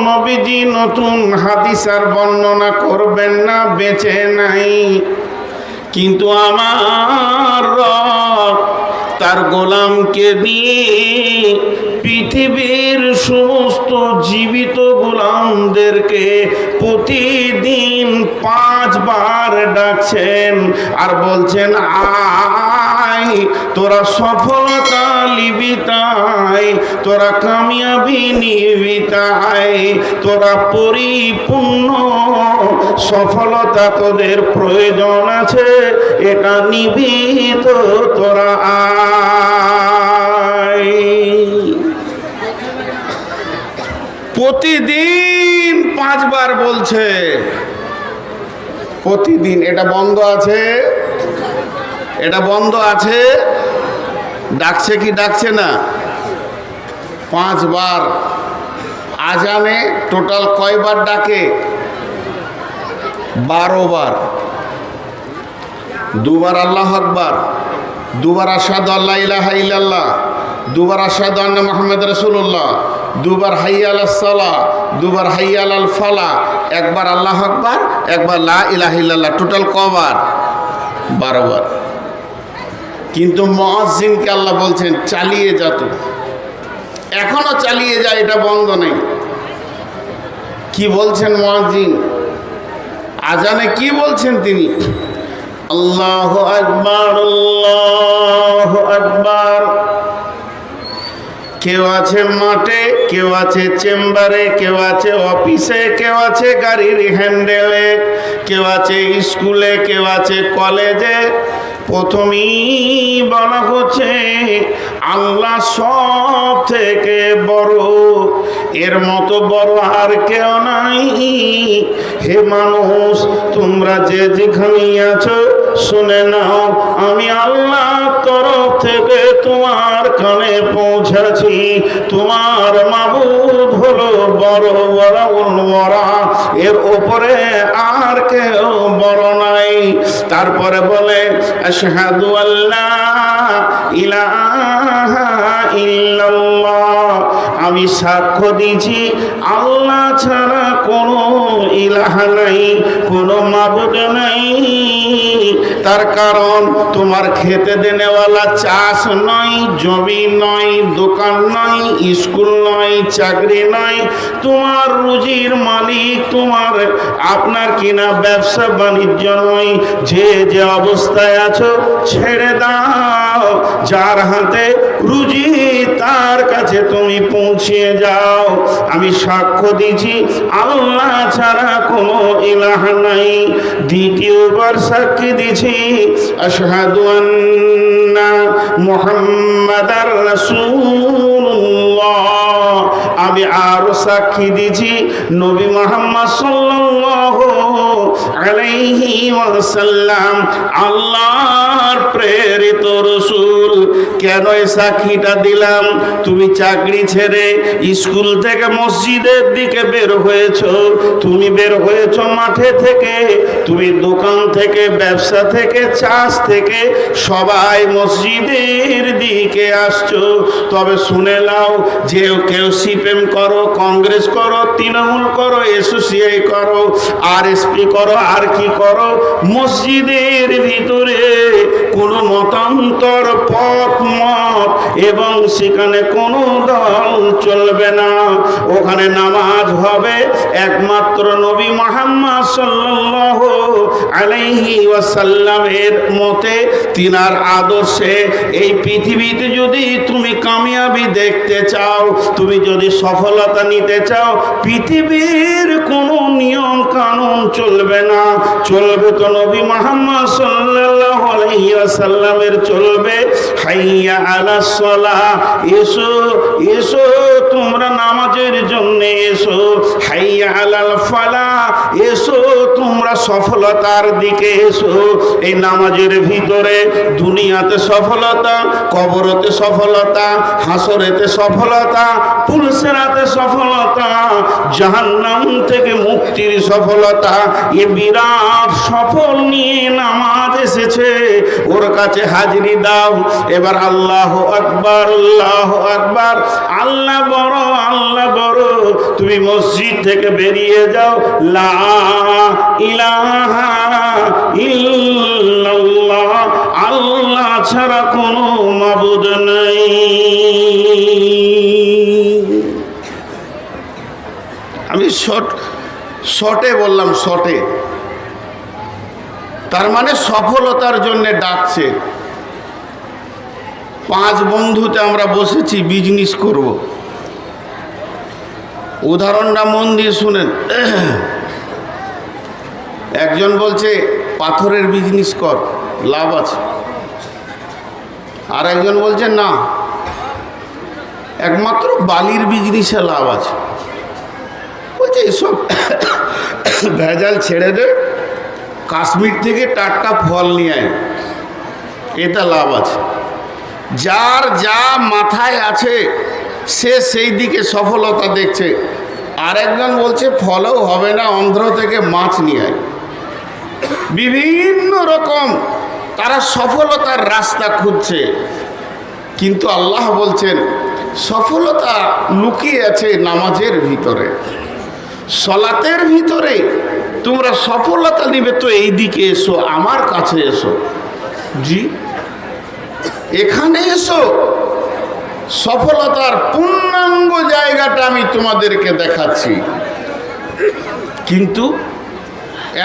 নবীজি নতুন হাদিস আর বর্ণনা করবেন না, বেঁচে নাই। কিন্তু আমার রব তার গোলামকে দিয়ে পৃথিবীর সমস্ত জীবিত গোলামদেরকে প্রতিদিন 5 বার ডাকছেন আর বলছেন, আয় তোরা সফলতা লিবি তাই, তোরা কামিয়াবি নিবি তাই, তোরা পরিপূর্ণ সফলতা তোদের প্রয়োজন আছে, এটা নিবি তো তোরা আয়। প্রতিদিন 5 বার বলছে, প্রতিদিন। এটা বন্ধ আছে, এটা বন্ধ আছে। ডাকছে কি ডাকছে না? 5 বার। আজানে টোটাল কয়বার ডাকে? 12 বার। 2 বার আল্লাহু আকবার, 2 বার আশহাদু আল্লা ইলাহা ইল্লাল্লাহ, 2 বার আশহাদু আন্না মুহাম্মাদ রাসূলুল্লাহ, 2 বার হাইয়া আলাস সালাহ, 2 বার হাইয়া আলাল ফালাহ, 1 বার আল্লাহু আকবার, 1 বার লা ইলাহা ইল্লাল্লাহ। টোটাল কবার? 12 বার। কিন্তু মুয়াজ্জিনকে আল্লাহ বলছেন চালিয়ে যা, তো এখনো চালিয়ে যায়, এটা বন্ধ নেই। কি বলছেন মুয়াজ্জিন? আজানে কি বলছেন তিনি? আল্লাহু আকবার, আল্লাহু আকবার। কেউ আছে মাঠে, কেউ আছে চেম্বারে, কেউ আছে অফিসে, কেউ আছে গাড়ির হ্যান্ডেলে, কেউ আছে স্কুলে, কেউ আছে কলেজে। প্রথমেই বলা হচ্ছে আল্লাহ সব থেকে বড়, এর মতো বড় আর কেউ নাই। হে মানুষ, তোমরা যে যেখানে আছো শুনে নাও, আমি আল্লাহ তরফ থেকে তোমার কানে পৌঁছাছি। তোমার মাবুদ হলো বড় বড়, এর উপরে আর কেউ বড় নাই। তারপরে বলে আশহাদু আল্লা ইলাহা ইল্লাল্লাহ, আমি সাক্ষ্য দিচ্ছি আল্লাহ ছাড়া কোনো ইলাহা নাই, কোনো মাবুদ নাই। তার কারণ তোমার খেতে দেনেওয়ালা চাষ নয়, জমি নয়, দোকান নয়, স্কুল নয়, চাকরি নয়। তোমার রুজির মালিক আপনার কিনা ব্যবসা বাণিজ্য নয়। যে যে অবস্থায় আছো ছেড়ে দাও, যার হাতে রুজি তার কাছে তুমি পৌঁছিয়ে যাও। আমি সাক্ষ্য দিচ্ছি আল্লাহ ছাড়া কোনো ইলাহা নাই। দ্বিতীয়বার সাক্ষী দিচ্ছি আশহাদু আন্না মুহাম্মাদার রাসূলুল্লাহ, আমি আরো সাক্ষী দিচ্ছি নবী মুহাম্মদ সাল্লাল্লাহু আলাইহি ওয়াসাল্লাম আল্লাহর প্রেরিত রাসূল। কেন এই সাক্ষীটা দিলাম? তুমি চাকরি ছেড়ে স্কুল থেকে মসজিদের দিকে বের হয়েছো, তুমি বের হয়েছো মাঠে থেকে, তুমি দোকান থেকে, ব্যবসা থেকে, চাষ থেকে, সবাই মসজিদের দিকে আসছো। তবে শুনে নাও, যে কেউ সিপিএম করো, কংগ্রেস করো, তৃণমূল করো, এসোসিয়েট করো, আরএসপি করো, আর কি করো, মসজিদের ভিতরে কোনো মতান্তর পথ মত এবং সেখানে কোনো দল চলবে না। ওখানে নামাজ হবে একমাত্র নবী মুহাম্মদ সাল্লাল্লাহু আলাইহি ওয়াসাল্লামের মতে, তিনার আদর্শে। এই পৃথিবীতে যদি তুমি কামিয়াবি দেখতে চাও, তুমি যদি সফলতা নিতে চাও, পৃথিবীর কোনো নিয়ম কানুন চলবে না, চলবে তো নবী মুহাম্মদ সাল্লাল্লাহু আলাইহি ওয়াসাল্লামের চলবে। হাইয়া আলাস সালাহ, এসো এসো তোমরা নামাজের জন্য এসো। হাইয়া আলাল ফালাহ, এসো এসো, তোমরা সফলতার দিকে এসো। এই নামাজের ভিতরে দুনিয়াতে সফলতা, কবরতে সফলতা, হাসরেতে সফলতা, পুলসেরাতে সফলতা, জাহান্নাম থেকে মুক্তির সফলতা, এ বিরাট সফল নিয়ে নামাজ এসেছে। ওর কাছে হাজিরি দাও। এবার আল্লাহু আকবার, আল্লাহু আকবার, আল্লাহ বড়, আল্লাহ বড়। তুমি মসজিদ থেকে বেরিয়ে যাও, লা ইলাহা ইল্লাল্লাহ, আল্লাহ ছাড়া কোনো মাবুদ নাই। আমি শর্টে বললাম, শর্টে। তার মানে সফলতার জন্য ডাকছে। 5 বন্ধুতে আমরা বসেছি, বিজনেস করব। উদাহরণটা মন দিয়ে শুনেন। একজন বলছে পাথরের বিজনেস কর, লাভ আছে। আর একজন বলছে না, একমাত্র বালির বিজনেসে লাভ আছে। বলছে এসব ভেজাল ছেড়ে দে, কাশ্মীর থেকে টাটকা ফল নিয়ে আয়, এটা লাভ আছে। যার যা মাথায় আছে সে সেই দিকে সফলতা দেখছে। আর একজন বলছে ফলও হবে না, অন্ধ্র থেকে মাছ নিয়ে আয়। বিভিন্ন রকম তারা সফলতার রাস্তা খুঁজছে। কিন্তু আল্লাহ বলছেন সফলতা লুকিয়ে আছে নামাজের ভিতরে, সলাতের ভিতরে। তোমরা সফলতা নিবে তো এই দিকে এসো, আমার কাছে এসো। জি, এখানে এসো, সফলতার পূর্ণাঙ্গ জায়গাটা আমি তোমাদেরকে দেখাচ্ছি। কিন্তু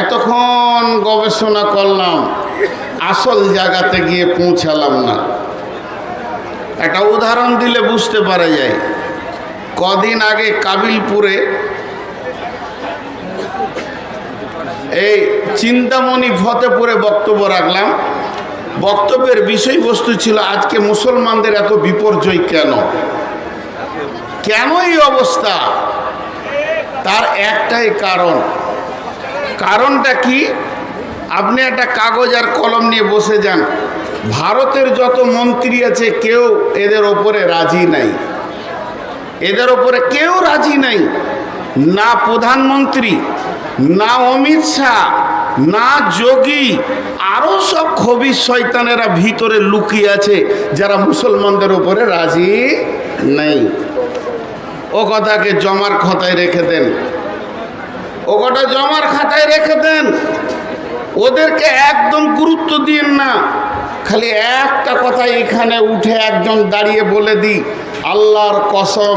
এতক্ষণ গবেষণা করলাম, আসল জায়গাতে গিয়ে পৌঁছালাম না। একটা উদাহরণ দিলে বুঝতে পারা যায়। কদিন আগে কাবিলপুরে এই চিন্তামণি ফতেপুরে বক্তব্য রাখলাম। বক্তব্যের বিষয়বস্তু ছিল আজকে মুসলমানদের এত বিপর্যয় কেন, কেন এই অবস্থা? তার একটাই কারণ। কারণটা কি? আপনি একটা কাগজ আর কলম নিয়ে বসে যান, ভারতের যত মন্ত্রী আছে কেউ এদের ওপরে রাজি নাই। এদের ওপরে কেউ রাজি নাই, না প্রধানমন্ত্রী, না অমিত শাহ, না যোগী, আরো সব খবিস শয়তানেরা ভিতরে লুকিয়ে আছে যারা মুসলমানদের উপরে রাজি নেই। ও কথাকে জমার খাতায় রেখে দেন, ও কথা জমার খাতায় রেখে দেন। ওদেরকে একদম গুরুত্ব দিন না। খালি একটা কথা এখানে উঠে একজন দাঁড়িয়ে বলে দিই, আল্লাহর কসম,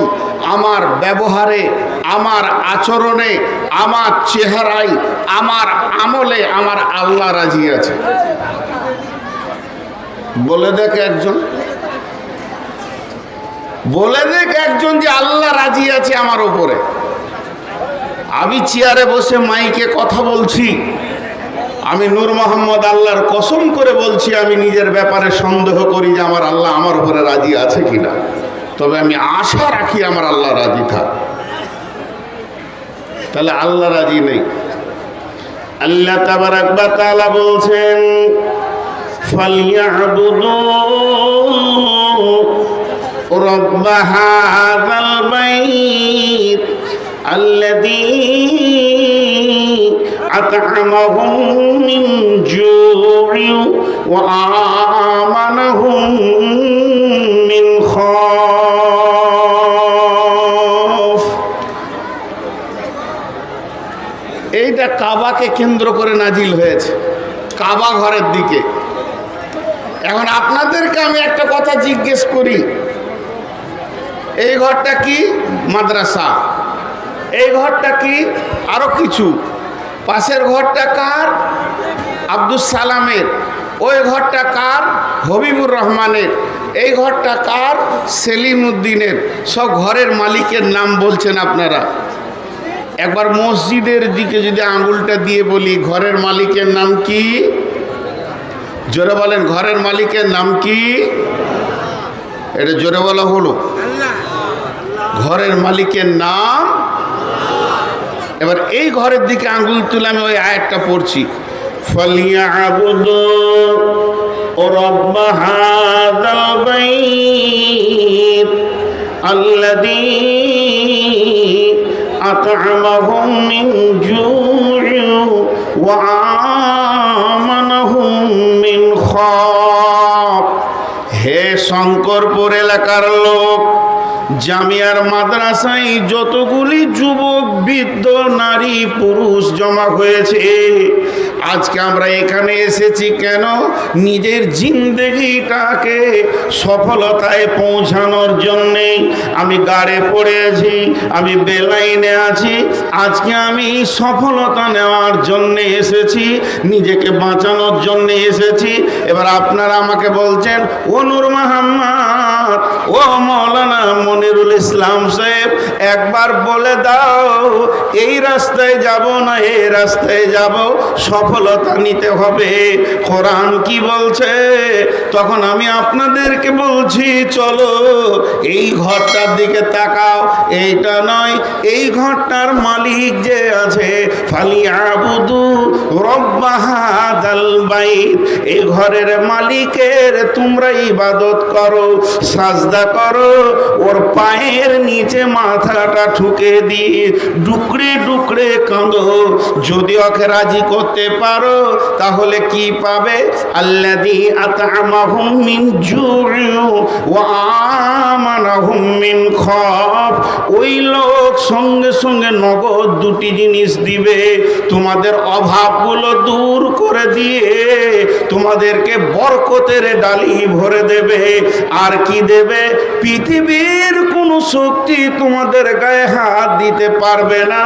আমার ব্যবহারে, আমার আচরণে, আমার চেহারায়, আমার আমলে আমার আল্লাহ রাজি আছে। বলে দেখ একজন, বলে দেখ একজন যে আল্লাহ রাজি আছে আমার উপরে। আমি চেয়ারে বসে মাইকে কথা বলছি, আমি নূর মোহাম্মদ আল্লাহর কসম করে বলছি, আমি নিজের ব্যাপারে সন্দেহ করি যে আমার আল্লাহ আমার উপরে রাজি আছে কিনা। তবে আমি আশা রাখি আমার আল্লাহ রাজি থাক। তাহলে আল্লাহ রাজি নেই। আল্লাহ তাবারাক ওয়া তাআলা বলছেন ফালইয়াবুদু রাব্ব হাযাল বাইত আল্লাযী আত'আমাহুম মিন জু'ইন ওয়া আমানাহুম মিন খাউফ। এইটা কাবাকে কেন্দ্র করে নাজিল হয়েছে, কাবা ঘরের দিকে। এখন আপনাদেরকে আমি একটা কথা জিজ্ঞেস করি, এই ঘরটা কি? মাদ্রাসা। এই ঘরটা কি? আরো কিছু। পাশের ঘরটা কার? আব্দুল সালামের। ওই ঘরটা কার? হবিবুর রহমানের। এই ঘরটা কার? সেলিম উদ্দিনের। সব ঘরের মালিকের নাম বলছেন আপনারা। একবার মসজিদের দিকে যদি আঙুলটা দিয়ে বলি, ঘরের মালিকের নাম কি? জোরে বলেন, ঘরের মালিকের নাম কি? এটা জোরে বলা হলো। ঘরের মালিকের নাম এবার এই ঘরের দিকে আঙ্গুল তুলে আমি ওই আয়াতটা পড়ছি, ফালিয়াবুদু রাব্ব হাযাল বাইত আল্লাযী আত'আমাহুম মিন জু'ইন ওয়া আমানাহুম মিন খাউফ। হে শঙ্করপুর এলাকার লোক, জামিয়ার মাদ্রাসায় যতগুলি যুবক বৃদ্ধ নারী পুরুষ জমা হয়েছে, আজকে আমরা এখানে এসেছি কেন? নিজের জিন্দেগিটাকে সফলতায় পৌঁছানোর জন্যে। আমি গাড়ে পড়েছি, আমি বেলাইনে আছি, আজকে আমি সফলতা নেওয়ার জন্যে এসেছি, নিজেকে বাঁচানোর জন্যে এসেছি। এবার আপনারা আমাকে বলছেন, ও নূর মোহাম্মদ, ও মৌলানা মনিরুল ইসলাম সাহেব, একবার বলে দাও এই রাস্তায় যাব না এই রাস্তায় যাব, সফলতা নিতে হবে, কোরআন কি বলছে? তখন আমি আপনাদেরকে বলছি, চলো এই ঘরটার দিকে তাকাও, এইটা নয়, এই ঘরটার মালিক যে আছে, ফালিয়াবুদু রাব্ব হাযাল বাইত, এই ঘরের মালিকের তোমরা ইবাদত করো, সাজদা করো, ওর পায়ের নিচে মাথাটা ঠুকে দিয়ে ডুকরে ডুকরে কাঁদো। যদি ওকে রাজি করতে পারো তাহলে কি পাবে? আল্লাযী আত'আমাহুম মিন জু'ইন ওয়া আমানাহুম মিন খাউফ। ওই লোক সঙ্গে সঙ্গে নগদ দুটি জিনিস দিবে, তোমাদের অভাবগুলো দূর করে দিয়ে তোমাদেরকে বরকতের ডালি ভরে দেবে। আর কি দেবে? পৃথিবীর কোনো শক্তি তোমাদের গায়ে হাত দিতে পারবে না।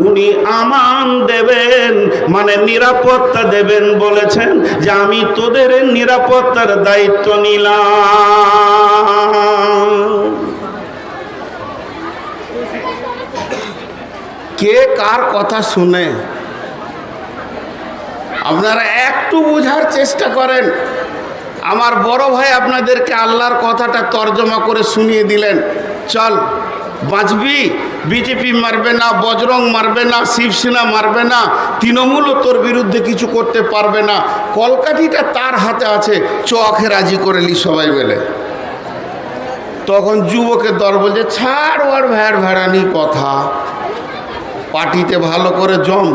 উনি আমান দেবেন, মানে নিরাপত্তা দেবেন। বলেছেন যে আমি তোদের নিরাপত্তার দায়িত্ব নিলাম। কে কার কথা শুনে? আপনারা একটু বোঝার চেষ্টা করেন। আমার বড় ভাই আপনাদেরকে আল্লাহর কথাটা তর্জমা করে শুনিয়ে দিলেন, চল বাঁচবি, বিজেপি মারবে না, বজরং মারবে না, শিবসেনা মারবে না, তৃণমূলও তোর বিরুদ্ধে কিছু করতে পারবে না, কলকাঠিটা তার হাতে আছে, চোখে রাজি করে নি সবাই মিলে। তখন যুবকের দল বলছে, ছাড় ওর ভেড়ানি কথা, পার্টিতে ভালো করে জম,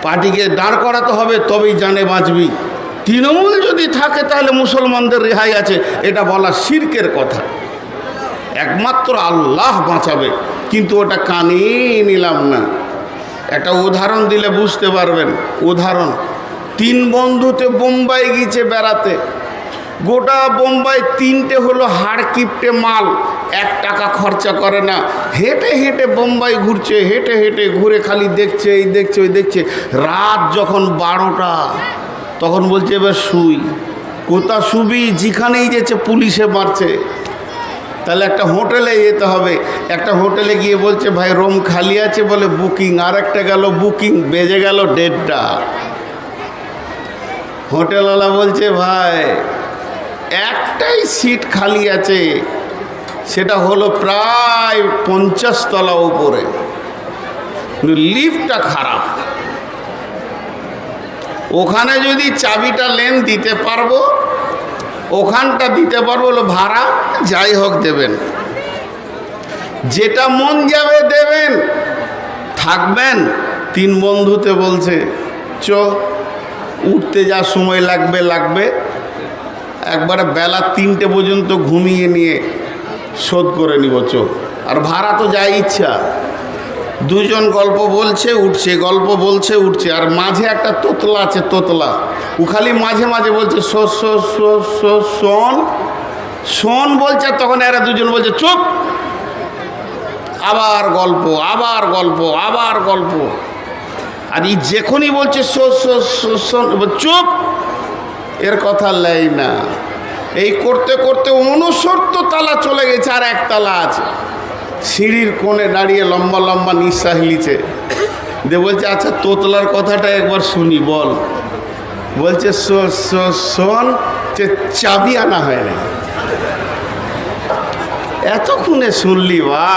পার্টিকে দাঁড় করাতে হবে, তবেই জানে বাঁচবি। তৃণমূল যদি থাকে তাহলে মুসলমানদের রেহাই আছে, এটা বলা শিরকের কথা। একমাত্র আল্লাহ বাঁচাবে, কিন্তু ওটা কানে নিলাম না। একটা উদাহরণ দিলে বুঝতে পারবেন। উদাহরণ, 3 বন্ধুতে বোম্বাই গিয়েছে বেড়াতে। গোটা বোম্বাই 3টে হলো হাড় কিপটে মাল, 1 টাকা খরচা করে না, হেঁটে হেঁটে বোম্বাই ঘুরছে, হেঁটে হেঁটে ঘুরে খালি দেখছে, এই দেখছে ওই দেখছে। রাত যখন 12টা, তখন বলছে এবার শুই। কোথা শুবি? যেখানেই যেছে পুলিশে মারছে। তাহলে একটা হোটেলে যেতে হবে। একটা হোটেলে গিয়ে বলছে, ভাই রুম খালি আছে, বলে বুকিং। আর একটা গেল বুকিং, বেজে গেল 1:30টা। হোটেলওয়ালা বলছে, ভাই একটাই সিট খালি আছে, সেটা হলো প্রায় 50 তলা উপরে, লিফটটা খারাপ, ওখানে যদি চাবিটা লেন দিতে পারবো, ওখানটা দিতে পারবো, হলো ভাড়া যাই হোক দেবেন, যেটা মন যাবে দেবেন, থাকবেন। 3 বন্ধুতে বলছে, উঠতে যা সময় লাগবে, একবারে বেলা 3টে পর্যন্ত ঘুমিয়ে নিয়ে শোধ করে নিব, আর ভাড়া তো যা ইচ্ছা। 2 জন গল্প বলছে উঠছে, গল্প বলছে উঠছে, আর মাঝে একটা তোতলা আছে, তোতলা, ও খালি মাঝে মাঝে বলছে শোন শোন বলছে। তখন এরা 2 জন বলছে চুপ, আবার গল্প, আবার গল্প, আবার গল্প। আর এই যখনই বলছে শোন চুপ, এর কথা লাই না। এই করতে করতে 69 তলা চলে গেছে, আর 1 তলা আছে। সিঁড়ির কোণে দাঁড়িয়ে লম্বা লম্বা নিঃশ্বাস নিচ্ছে, দিয়ে বলছে, আচ্ছা তোতলার কথাটা একবার শুনি, বল। বলছে শোন, চাবি আনা হয় না। এতক্ষণে শুনলি? বা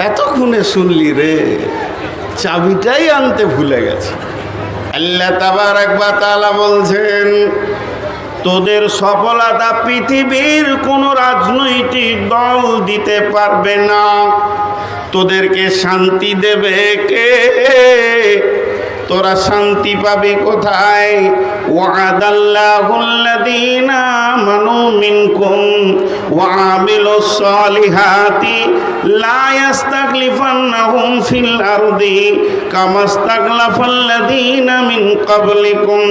এতক্ষণে শুনলি রে, চাবিটাই আনতে ভুলে গেছে। আল্লাহ তাবারক ওয়া তাআলা বলছেন, তোদের সফলতা পৃথিবীর কোন রাজনৈতিক দল দিতে পারবে না। তোদেরকে শান্তি দেবে কে? তোরা শান্তি পাবি কোথায়? ওয়াদাল্লাহুল্লাযীনা আমানু মিনকুম ওয়া আমিলুস সালিহাতি লা ইস্তাখলিফান্নাহুম ফিল আরদি কামা ইস্তাখলাফাল্লাযীনা মিন ক্বাবলিকুম।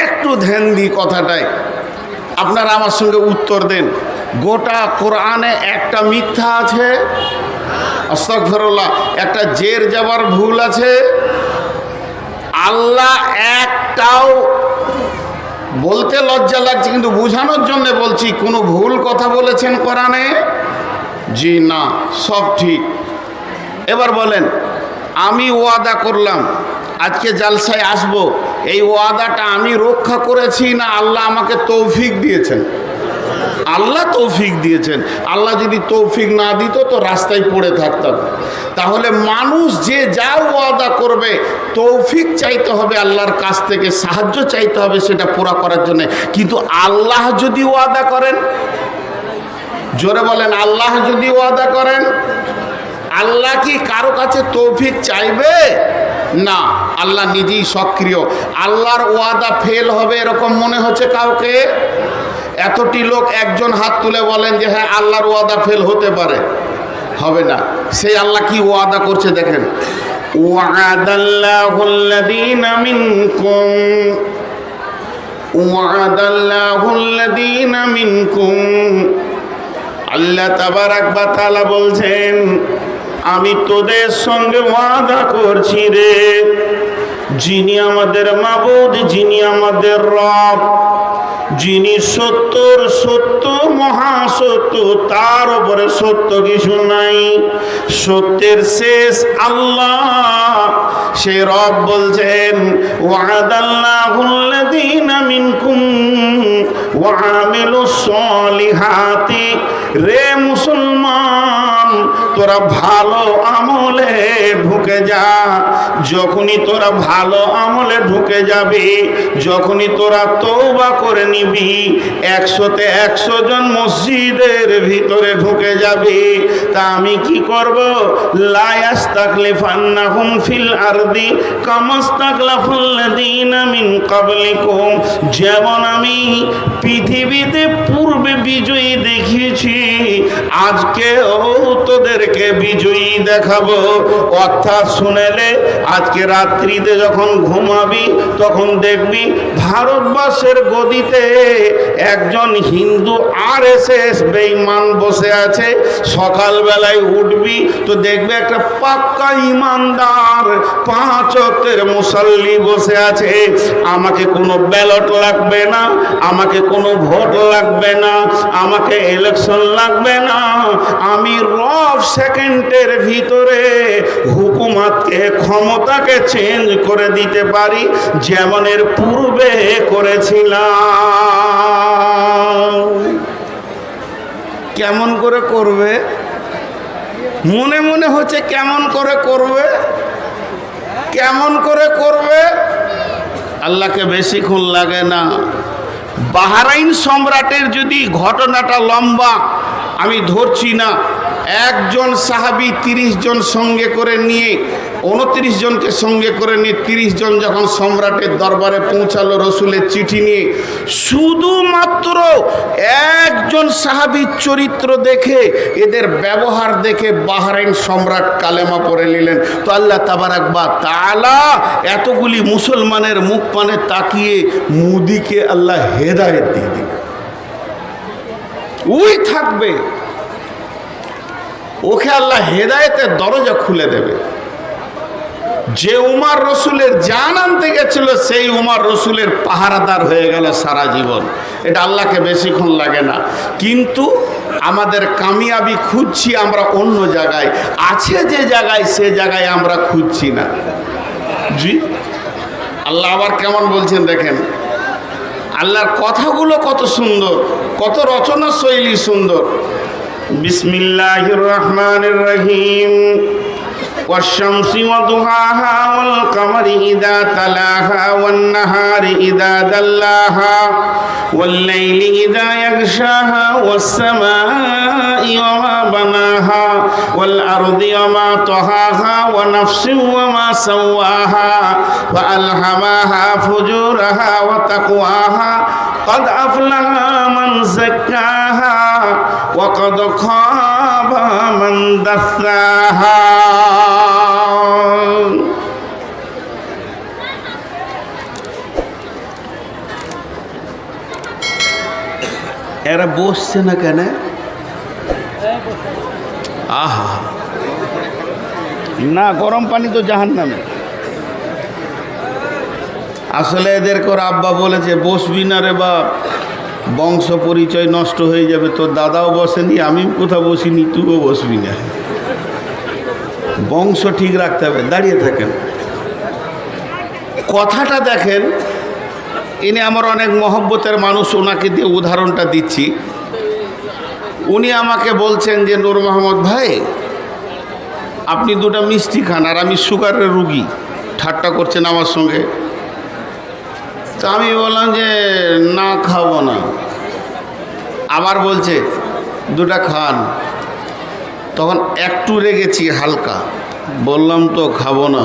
একটু ধ্যান দি কথাটায়, আপনারা আমার সঙ্গে উত্তর দেন। গোটা কোরআনে একটা মিথ্যা আছে? আস্তাগফিরুল্লাহ। একটা জের যাবার ভুল আছে? আল্লাহ একটাও, বলতে লজ্জা লাগছে কিন্তু বোঝানোর জন্য বলছি, কোনো ভুল কথা বলেছেন কোরআনে? জি না, সব ঠিক। এবার বলেন, আমি ওয়াদা করলাম আজকে জালসায় আসব, এই ওয়াদাটা আমি রক্ষা করেছি না আল্লাহ আমাকে তৌফিক দিয়েছেন? আল্লাহ তৌফিক দিয়েছেন। আল্লাহ যদি তৌফিক না দিত তো রাস্তায় পড়ে থাকতাম। তাহলে মানুষ যে যা ওয়াদা করবে তৌফিক চাইতে হবে আল্লাহর কাছ থেকে, সাহায্য চাইতে হবে সেটা পুরা করার জন্য। কিন্তু আল্লাহ যদি ওয়াদা করেন, জোরে বলেন, আল্লাহ যদি ওয়াদা করেন, আল্লাহ কি কারো কাছে তৌফিক চাইবে? না, আল্লাহ নিজেই সক্রিয়। আল্লাহর ওয়াদা ফেল হবে এরকম মনে হচ্ছে কাউকে? এতটি লোক একজন হাত তুলে বলেন যে হ্যাঁ আল্লাহর ওয়াদা ফেল হতে পারে। হবে না। সেই আল্লাহ কি ওয়াদা করছে দেখেন, ওয়াদাল্লাহুল্লাযীনা মিনকুম ওয়াদাল্লাহুল্লাযীনা মিনকুম। আল্লাহ তাবারক ওয়া তাআলা বলছেন, আমি তোদের সঙ্গে ওয়াদা করছি রে, যিনি আমাদের মাবুদ, যিনি আমাদের রব, যিনি সত্যর সত্য, মহাসত্য, তার উপরে সত্য কিছু নাই, সত্যের শেষ আল্লাহ। সে রব বলছেন, ওয়াদাল্লাহুল্লাযীনা মিনকুম ওয়া আমিলুস সালিহাতি। রে মুসলমান, তোরা ভালো আমলে ঢুকে যা। যখনই তোরা ভালো আমলে ঢুকে যাবি, যখনই তোরা তওবা করে নিবি, 100-তে 100 জন মসজিদের ভিতরে ঢুকে যাবি, তা আমি কি করব? লা ইস্তাখলিফান্নাহুম ফিল আরদি কামা ইস্তাখলাফাল্লাযীনা মিন ক্বাবলিকুম। যেমন আমি পৃথিবীতে পূর্বে বিজয়ী দেখিয়েছি, আজকেও তোদেরকে বিজয়ী দেখাবো। অর্থাৎ শুনেলে, আজকে রাত্রিতে যখন ঘুমাবি তখন দেখবি ভারতবর্ষের গদিতে একজন হিন্দু RSS বেঈমান বসে আছে। সকালবেলায় উঠবি তো দেখবে একটা পাক্কা ইমানদার 5 ওয়াক্তের মুসল্লি বসে আছে। আমাকে কোনো ব্যালট লাগবে না, আমাকে কোনো ভোট লাগবে না, আমাকে ইলেকশন লাগবে না। আমি রব সেকেন্ডের ভিতরে হুকুমতকে, ক্ষমতাকে চেঞ্জ করে দিতে পারি, যেমন এর পূর্বে করেছিলাম। কেমন করে করবে? মনে মনে হচ্ছে কেমন করে করবে, কেমন করে করবে? আল্লাহকে বেশিক্ষণ লাগে না। বাহরাইন সম্রাটের যদি ঘটনাটা লম্বা, আমি ধরছি না। একজন সাহাবী 30 জন সঙ্গে করে নিয়ে, 29 জনকে সঙ্গে করে নিয়ে 30 জন যখন সম্রাটের দরবারে পৌঁছালো রসুলের চিঠি নিয়ে, শুধুমাত্র একজন সাহাবীর চরিত্র দেখে, এদের ব্যবহার দেখে বাহরাইন সম্রাট কালেমা পড়ে নিলেন। তো আল্লাহ তাবারক ওয়া তাআলা এতগুলি মুসলমানের মুখ পানে তাকিয়ে মুদিকে আল্লাহ হেদায়েত দিয়ে দিবে। ওই থাকবে, ওকে আল্লাহ হেদায়েতের দরজা খুলে দেবে। যে উমর রসুলের জান আনতে গেছিল, সেই উমর রসুলের পাহারাদার হয়ে গেল সারা জীবন। এটা আল্লাহকে বেশিক্ষণ লাগে না। কিন্তু আমাদের কামিয়াবি খুঁজছি আমরা অন্য জায়গায়, আছে যে জায়গায়, সে জায়গায় আমরা খুঁজছি না। জি, আল্লাহ আবার কেমন বলছেন দেখেন, আল্লাহর কথাগুলো কত সুন্দর, কত রচনা শৈলী সুন্দর। বিসমিল্লাহির রহমানির রহিম। والشمس وضحاها والقمر إذا تلاها والنهار إذا دلاها والليل إذا يغشاها والسماء وما بناها والأرض وما طحاها ونفس وما سواها فألهمها فجورها وتقواها قد أفلح من زكاها وقد خاب من دثاها। এরা বসছে না কেন? আহা, না গরম পানি তো জাহান্নামে। আসলে এদেরকে ওর আব্বা বলেছে বসবি না রে বাপ, বংশ পরিচয় নষ্ট হয়ে যাবে। তোর দাদাও বসেনি, আমি কোথাও বসিনি, তুইও বসবি না। বংশ ঠিক রাখতে হবে। দাঁড়িয়ে থাকেন। কথাটা দেখেন, ইনি আমার অনেক মহব্বতের মানুষ, ওনাকে দিয়ে উদাহরণটা দিচ্ছি। উনি আমাকে বলছেন যে নূর মোহাম্মদ ভাই, আপনি দুটো মিষ্টি খান, আর আমি সুগারের রুগী। ঠাট্টা করছেন আমার সঙ্গে। তো আমি বললাম যে না, খাবো না। আবার বলছে দুটা খান। তখন একটু রেগেছি হালকা, বললাম তো খাবো না।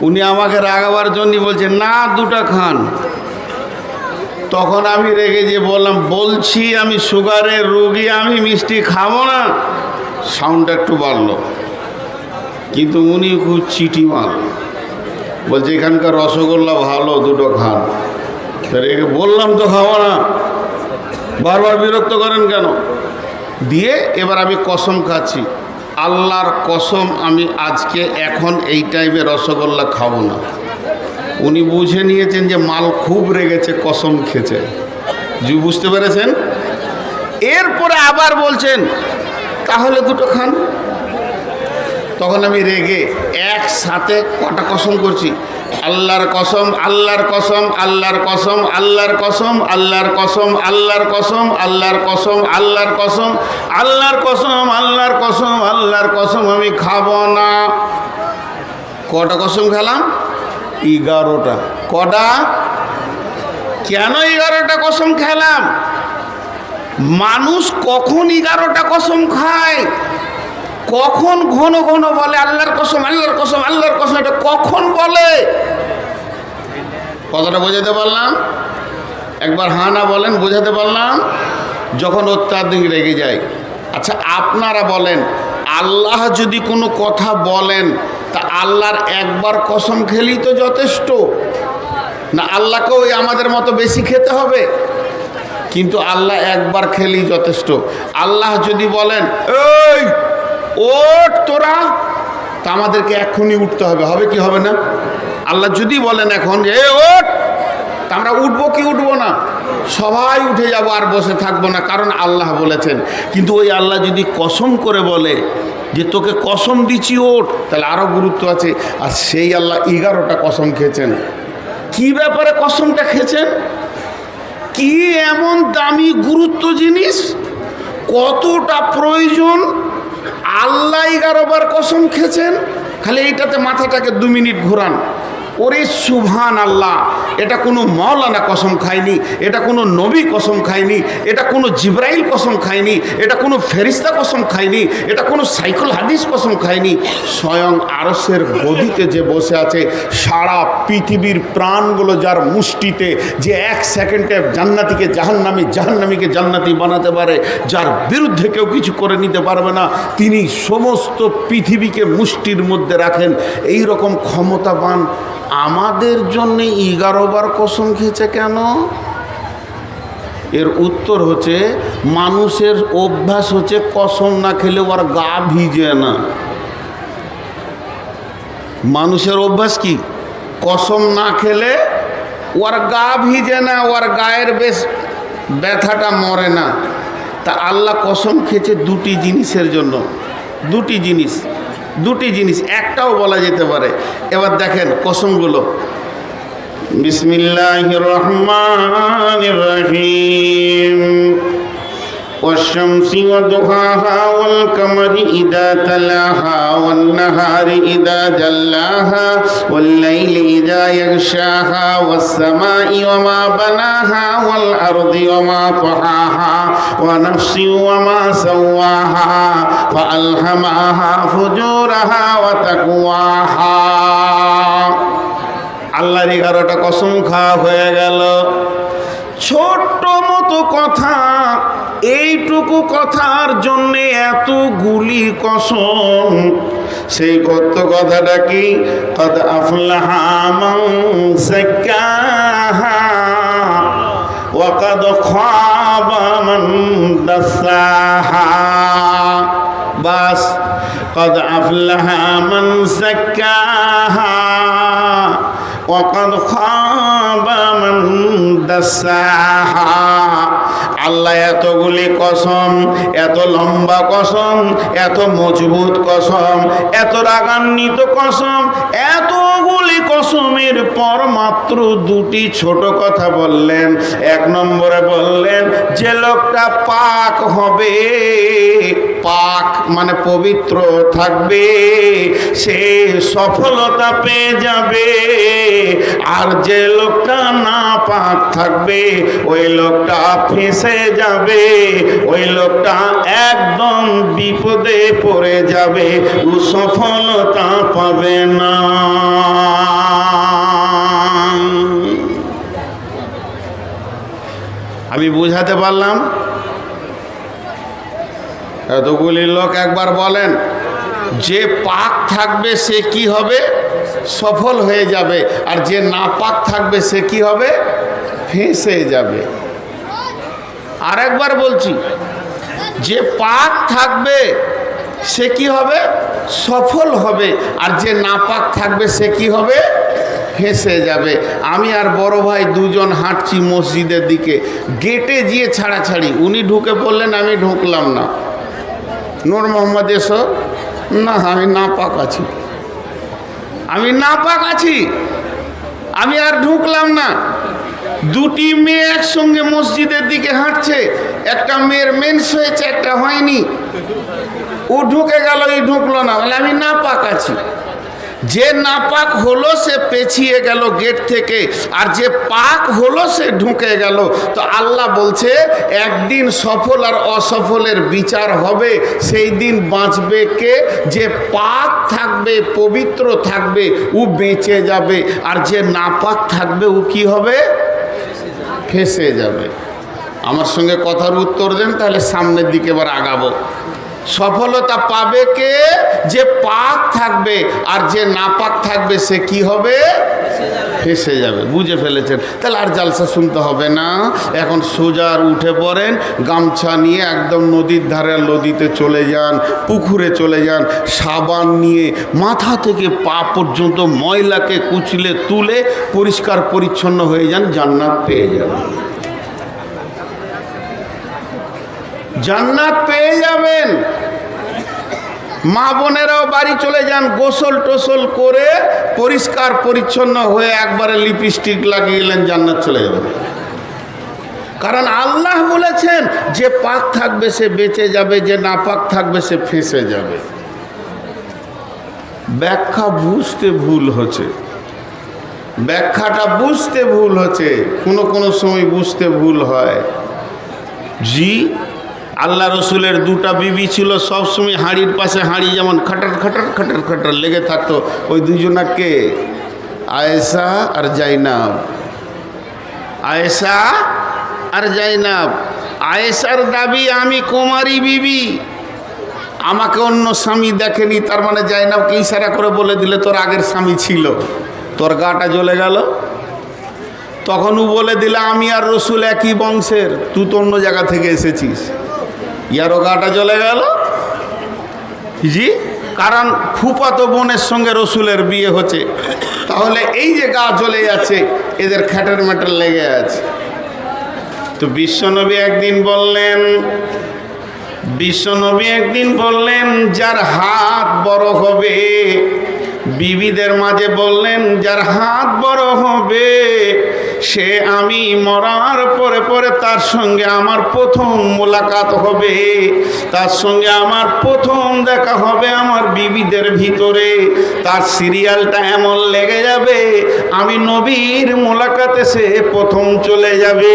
উনি আমাকে রাগাবার জন্য বলছেন না দুটা খান। তখন আমি রেগে যে বললাম, বলছি আমি সুগারের রোগী, আমি মিষ্টি খাবো না। সাউন্ডটা একটু বাড়লো, কিন্তু উনি খুব চিটি মাল। বলছে এখানকার রসগোল্লা ভালো, দুটো খান। রেগে বললাম তো খাবো না, বারবার বিরক্ত করেন কেন? দিয়ে এবার আমি কসম খাচ্ছি, আল্লাহর কসম, আমি আজকে এখন এই টাইমে রসগোল্লা খাবো না। উনি বুঝে নিয়েছেন যে মাল খুব রেগেছে, কসম খেয়েছে। জি, বুঝতে পেরেছেন? এরপরে আবার বলছেন তাহলে দুটো খান। তখন আমি রেগে একসাথে কটা কসম করছি, আল্লাহর কসম, আল্লাহর কসম, আল্লাহর কসম, আল্লাহর কসম, আল্লাহর কসম, আল্লাহর কসম, আল্লাহর কসম, আল্লাহর কসম, আল্লাহর কসম, আল্লাহর কসম, আল্লাহর কসম, আমি খাবো না। কটা কসম খেলাম? 11টা। কটা? কেন 11টা কসম খেলাম? মানুষ কখন 11টা কসম খায়? কখন ঘন ঘন বলে আল্লাহর কসম, আল্লাহর কসম, আল্লাহর কসম? এটা কখন বলে? কথাটা বোঝাতে পারলাম? একবার হ্যাঁ না বলেন, বোঝাতে পারলাম? যখন অত্যাধিক রেগে যায়। আচ্ছা আপনারা বলেন, আল্লাহ যদি কোনো কথা বলেন তা আল্লাহর একবার কসম খেলেই তো যথেষ্ট না? আল্লাহকেও ওই আমাদের মতো বেশি খেতে হবে? কিন্তু আল্লাহ একবার খেলেই যথেষ্ট। আল্লাহ যদি বলেন এই ওঠ তোরা, তা আমাদেরকে এখনই উঠতে হবে, হবে কি হবে না? আল্লাহ যদি বলেন এখন যে এ ওঠ, তা আমরা উঠবো কি উঠবো না? সবাই উঠে যাব, আর বসে থাকবো না, কারণ আল্লাহ বলেছেন। কিন্তু ওই আল্লাহ যদি কসম করে বলে যে তোকে কসম দিচ্ছি ওঠ, তাহলে আরও গুরুত্ব আছে। আর সেই আল্লাহ 11টা কসম খেয়েছেন। কি ব্যাপারে কসমটা খেয়েছেন? কি এমন দামি গুরুত্ব জিনিস, কতটা প্রয়োজন? আল্লাহ 11 বার কসম খেয়েছেন। খালি এইটাতে মাথাটাকে 2 মিনিট ঘোরান। ওরে সুবহান আল্লাহ, এটা কোনো মাওলানা কসম খায়নি, এটা কোনো নবী কসম খায়নি, এটা কোনো জিব্রাইল কসম খায়নি, এটা কোনো ফেরিস্তা কসম খায়নি, এটা কোনো সাইকুল হাদিস কসম খায়নি। স্বয়ং আরশের গদিতে যে বসে আছে, সারা পৃথিবীর প্রাণগুলো যার মুষ্টিতে, যে 1 সেকেন্ডে জান্নাতিকে জাহান্নামী, জাহান্নামীকে জান্নাতি বানাতে পারে, যার বিরুদ্ধে কেউ কিছু করে নিতে পারবে না, তিনি সমস্ত পৃথিবীকে মুষ্টির মধ্যে রাখেন। এই রকম ক্ষমতাবান আমাদের জন্য 11 বার কসম খেয়েছে কেন? এর উত্তর হচ্ছে, মানুষের অভ্যাস হচ্ছে কসম না খেলে ওর গা ভিজে না। মানুষের অভ্যাস কি? কসম না খেলে ওর গা ভিজে না, ওর গায়ের বেশ ব্যথাটা মরে না। তা আল্লাহ কসম খেয়েছে 2টি জিনিসের জন্য। 2টি জিনিস, একটাও বলা যেতে পারে। এবার দেখেন কসমগুলো, বিসমিল্লাহির রহমানির রহিম والشمس وضحاها والقمر إذا تلاها والنهار إذا جلاها والليل إذا يغشاها والسماء وما بناها والأرض وما طحاها ونفس وما سواها فألهمها فجورها وتقواها আল্লাহর 11টা কসম খাওয়া হয়ে গেল। ছোট্ট মতো কথা, এইটুকু কথার জন্য এতগুলি কসম। সেই কত কথাটা কি? কদ আফলাহা মান যাক্কাহা ওয়া কদ খাবা মান দাসাহা। বাস, কদ আফলাহা মান যাক্কাহা ওয়া কদ খাবা মান দাসাহা। আল্লাহ এতগুলি কসম, এত লম্বা কসম, এত মজবুত কসম, এত রাগান্বিত কসম, এতগুলি কসমের পর মাত্র দুটি ছোট কথা বললেন। 1 নম্বরে বললেন যে লোকটা পাক হবে, পাক মানে পবিত্র থাকবে, সে সফলতা পেয়ে যাবে। আর যে লোকটা না পাক থাকবে ওই লোকটা ফেঁসে যাবে, ওই লোকটা একদম বিপদে পড়ে যাবে, ও সফলতা পাবে না। আমি বুঝাতে পারলাম? এতগুলি লোক একবার বলেন, যে পাক থাকবে সে কি হবে? সফল হয়ে যাবে। আর যে না পাক থাকবে সে কি হবে? ফেঁসে যাবে। আর একবার বলছি, যে পাক থাকবে সে কি হবে? সফল হবে। আর যে নাপাক থাকবে সে কি হবে? ফেঁসে যাবে। আমি আর বড় ভাই দুজন হাঁটছি মসজিদের দিকে, গেটে গিয়ে ছাড়াছাড়ি। উনি ঢুকে পড়লেন, আমি ঢুকলাম না। নূর মোহাম্মদ এসো। না, আমি নাপাক আছি, আমি নাপাক আছি, আমি আর ঢুকলাম না। দুটি মেয়ে একসঙ্গে মসজিদের দিকে হাঁটছে, একটা মেয়ের মেন্স হয়েছে, একটা হয়নি। ও ঢুকে গেল, এই ঢুকলো না, বলে আমি নাপাক আছি। যে নাপাক হলো সে পেছিয়ে গেল গেট থেকে, আর যে পাক হলো সে ঢুকে গেল। তো আল্লাহ বলছে একদিন সফল আর অসফলের বিচার হবে। সেই দিন বাঁচবে কে? যে পাক থাকবে, পবিত্র থাকবে, ও বেঁচে যাবে। আর যে নাপাক থাকবে ও কি হবে? ফেঁসে যাবে। আমার সঙ্গে কথার উত্তর দেন, তাহলে সামনের দিকে এবার আগাবো। সফলতা পাবে কে? যে পাক থাকবে। আর যে নাপাক থাকবে সে কি হবে? ফেঁসে যাবে। বুঝে ফেলেছেন? তাহলে আর জালসা শুনতে হবে না। এখন সোজা উঠে পড়েন, গামছা নিয়ে একদম নদীর ধারে, নদীতে চলে যান, পুকুরে চলে যান, সাবান নিয়ে মাথা থেকে পা পর্যন্ত ময়লাকে কুচলে তুলে পরিষ্কার পরিচ্ছন্ন হয়ে যান, জান্নাত পেয়ে যাবেন। জান্নাত পেয়ে যাবেন। মা বোনেরাও বাড়ি চলে যান, গোসল টোসল করে পরিষ্কার পরিচ্ছন্ন হয়ে একবারে লিপস্টিক লাগিয়ে গেলেন, জান্নাত চলে যাবেন। কারণ আল্লাহ বলেছেন যে পাক থাকবে সে বেঁচে যাবে, যে নাপাক থাকবে সে ফেঁসে যাবে। ব্যাখ্যা বুঝতে ভুল হচ্ছে, ব্যাখ্যাটা বুঝতে ভুল হচ্ছে, কোনো সময় বুঝতে ভুল হয়। জি, আল্লাহ রসুলের দুটা বিবি ছিল, সবসময় হাঁড়ির পাশে হাঁড়ি যেমন খাটার খাটার খাটার খাটার লেগে থাকতো। ওই দুজনাকে আয়েশা আর জাইনাব, আয়েশা আর জাইনাব। আয়েশার দাবি আমি কুমারী বিবি, আমাকে অন্য স্বামী দেখেনি। তার মানে জাইনাবকে ইশারা করে বলে দিলে তোর আগের স্বামী ছিল, তোর গাটা জ্বলে গেল। তখন ও বলে দিলে আমি আর রসুল একই বংশের, তুই তো অন্য জায়গা থেকে এসেছিস, ইয়ারও গাটা জ্বলে গেল। জি, কারণ ফুফাতো বোনের সঙ্গে রসুলের বিয়ে হচ্ছে। তাহলে এই যে গা জ্বলে যাচ্ছে, এদের খ্যাটের ম্যাটের লেগে আছে। তো বিশ্বনবী একদিন বললেন, যার হাত বড় হবে, বিবিদের মাঝে বললেন, যার হাত বড় হবে সে আমি মরার পরে পরে তার সঙ্গে আমার প্রথম মোলাকাত হবে, তার সঙ্গে আমার প্রথম দেখা হবে আমার বিবিদের ভিতরে। তার সিরিয়ালটা এমন লেগে যাবে, আমি নবীর মোলাকাতে সে প্রথম চলে যাবে।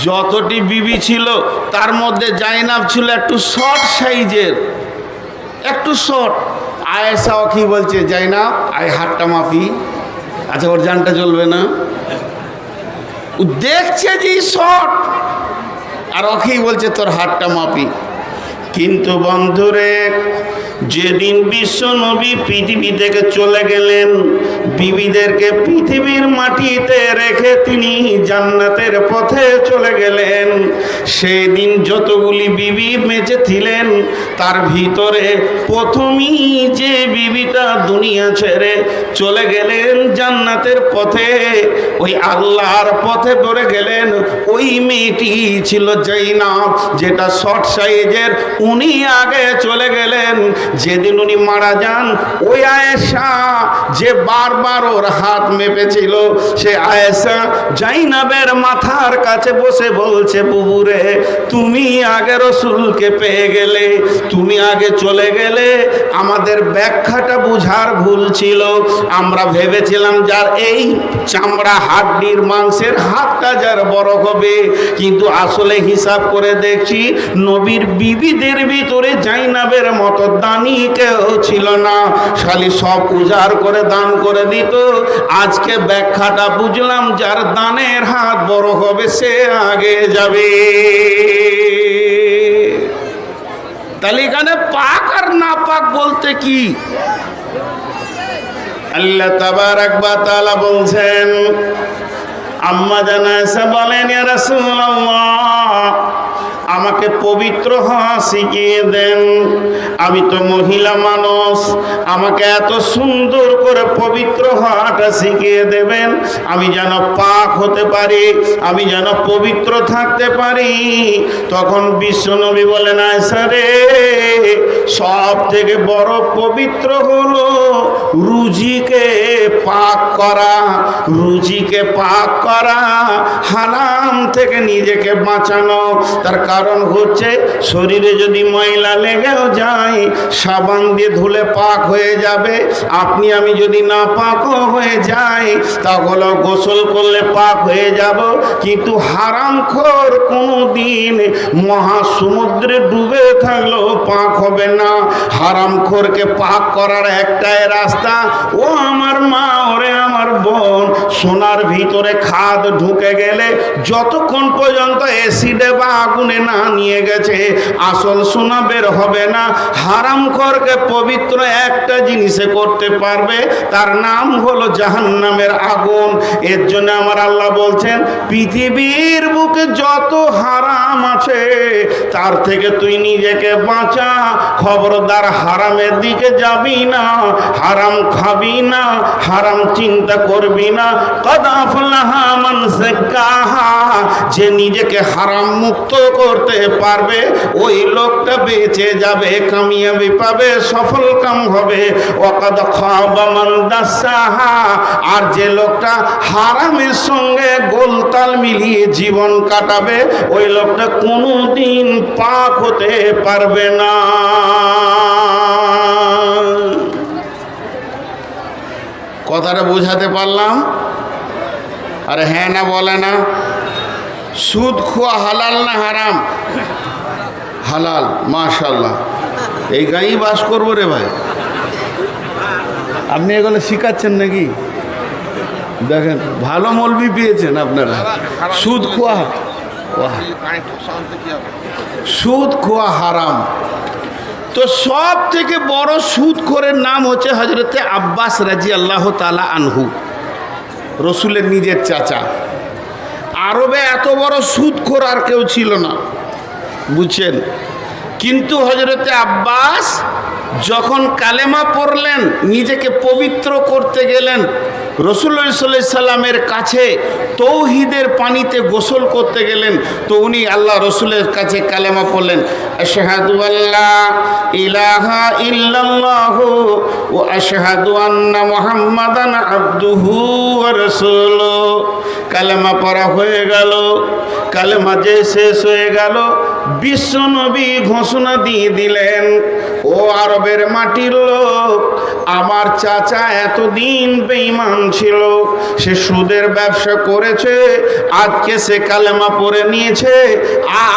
যতটি বিবি ছিল তার মধ্যে জাইনাব ছিল একটু শর্ট সাইজের, একটু শর্ট। আয়েশাও কি বলছে, জাইনাব আয় হাতটা মাপি। আচ্ছা, ওর জানটা চলবে না, ও দেখছে যে শর্ট, আর ওকেই বলছে তোর হাতটা মাপি। কিন্তু বন্ধুরে, যেদিন বিশ্ব নবী পৃথিবী থেকে চলে গেলেন, বিবিদেরকে পৃথিবীর মাটিতে রেখে তিনি জান্নাতের পথে চলে গেলেন, সেই দিন যতগুলি বিবি বেঁচে ছিলেন তার ভিতরে প্রথমেই যে বিবিটা দুনিয়া ছেড়ে চলে গেলেন জান্নাতের পথে, ওই আল্লাহর পথে পড়ে গেলেন, ওই মেয়েটি ছিল জাইনাব, যেটা শর্ট সাইজের। উনি আগে চলে গেলেন। যেদিন উনি মারা যান, ওই আয়েশা যে বারবার ওর হাত মেপেছিল, সে আয়েশা জাইনাবের মাথার কাছে বসে বলছে, বুবুরে তুমি আগে রসুলকে পেয়ে গেলে, তুমি আগে চলে গেলে, আমাদের ব্যাখ্যাটা বুঝার ভুল ছিল। আমরা ভেবেছিলাম যার এই চামড়া হাড্ডির মাংসের হাতটা যার বড় হবে, কিন্তু আসলে হিসাব করে দেখছি নবীর বিবিদের ভিতরে জাইনাবের মতো দানি কেউ ছিল না, খালি সব উজাড় করে দান করে দিত। আজকে ব্যাখ্যাটা বুঝলাম, যার দানের হাত বড় হবে সে আগে যাবে। তাহলে এখানে পাক আর না পাক বলতে কি? আল্লাহ তাবারাক ওয়া তাআলা বলছেন, আম্মা জান আয়েশা বলেন, ইয়া রাসূলুল্লাহ আমাকে পবিত্র হওয়া শিখিয়ে দেন। আমি তো মহিলা মানুষ, আমাকে এত সুন্দর করে পবিত্র হওয়াটা শিখিয়ে দেবেন, আমি যেন পাক হতে পারি, আমি যেন পবিত্র থাকতে পারি। তখন বিশ্বনবী বলেন, আয়েশা রে, সব থেকে বড় পবিত্র হলো রুজিকে পাক করা, রুজিকে পাক করা, হারাম থেকে নিজেকে বাঁচানো। তার কারণ হচ্ছে, শরীরে যদি ময়লা লেগেও যায় সাবান দিয়ে ধুলে পাক হয়ে যাবে। আপনি আমি যদি না পাকও হয়ে যাই তাহলে গোসল করলে পাক হয়ে যাব, কিন্তু হারামখোর কোনোদিন মহাসমুদ্রে ডুবে থাকলেও পাক হবে না। হারামখোরকে পাক করার একটাই রাস্তা, ও আমার মা, ওরে আমার বোন, সোনার ভিতরে খাদ ঢুকে গেলে যতক্ষণ পর্যন্ত অ্যাসিডে বা আগুনে না নিয়ে গেছে আসল সোনা বের হবে না। হারামখোরকে পবিত্র একটা জিনিসে করতে পারবে, তার নাম হলো জাহান্নামের আগুন। এর জন্য আমার আল্লাহ বলছেন, পৃথিবীর বুকে যত হারাম আছে তার থেকে তুই নিজেকে বাঁচা। খবরদার হারামের দিকে যাবি না, হারাম খাবি না, হারাম চিন্তা করবি না। কদ আফলাহা মান যাক্কাহা, যে নিজেকে হারাম মুক্ত করতে পারবে ওই লোকটা বেঁচে যাবে, কামিয়াবি পাবে, সফল কাম হবে। ওয়াকাদ খাবা মান দাসাহা, আর যে লোকটা হারামের সঙ্গে গোলতাল মিলিয়ে জীবন কাটাবে ওই লোকটা কোনোদিন পাক হতে পারবে না। কথাটা বোঝাতে পারলাম? আরে হ্যাঁ না বলে না? সুদ খোয়া হালাল না হারাম? হালাল, মাশাআল্লাহ। এই গাঁয়েই বাস করবো রে ভাই। আপনি এগুলো শিখাচ্ছেন নাকি? দেখেন ভালো মৌলবি পেয়েছেন আপনারা। সুদ খোয়া, সুদ খোয়া হারাম। তো সব থেকে বড় সুদখোরের নাম হচ্ছে হজরতে আব্বাস রাদিয়াল্লাহু তাআলা আনহু, রসুলের নিজের চাচা। আরবে এত বড় সুদখোর আর কেউ ছিল না, বুঝছেন? কিন্তু হজরতে আব্বাস যখন কালেমা পড়লেন, নিজেকে পবিত্র করতে গেলেন, রাসূলুল্লাহ সাল্লাল্লাহু আলাইহি সাল্লামের কাছে তৌহিদের পানিতে গোসল করতে গেলেন, তো উনি আল্লাহ রসুলের কাছে কালেমা পড়লেন, আশহাদু আল্লা ইলাহা ইল্লাল্লাহু ওয়া আশহাদু আন্না মুহাম্মাদান আবদুহু ওয়া রাসূলুহু। কালেমা পড়া হয়ে গেল। কালেমা যে শেষ হয়ে গেল, বিশ্বনবী ঘোষণা দিয়ে দিলেন, ও আরবের মাটির লোক, আমার চাচা এতদিন বেঈমান ছিল, সে সুদের ব্যবসা করেছে, আজকে সে কালেমা পড়ে নিয়েছে,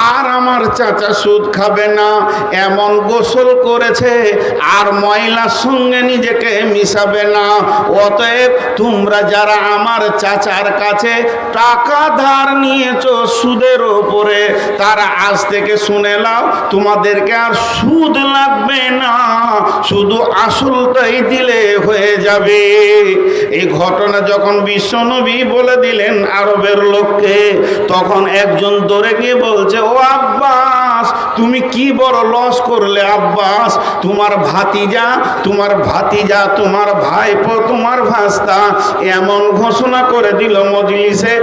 আর আমার চাচা সুদ খাবে না এমন গোসল করেছে, আর ময়লার সঙ্গে নিজেকে মিশাবে না। অতএব তোমরা যারা আমার চাচার কাছে টাকা ধার নিয়েছো সুদের ওপরে, তারা আজ থেকে শুনে নাও, তোমাদেরকে আর সুদ লাগবে না, শুধু আসলটাই দিলে হয়ে যাবে। এই ঘটনা যখন বিশ্বনবী বলে দিলেন আরবের লোককে, তখন একজন দৌড়ে গিয়ে বলছে, ও আব্বাস, তুমি কি বড় লস করলে আব্বাস, তোমার ভাতিজা, তোমার ভাইপো, তোমার ভাস্তা এমন ঘোষণা করে দিল মজলিসে,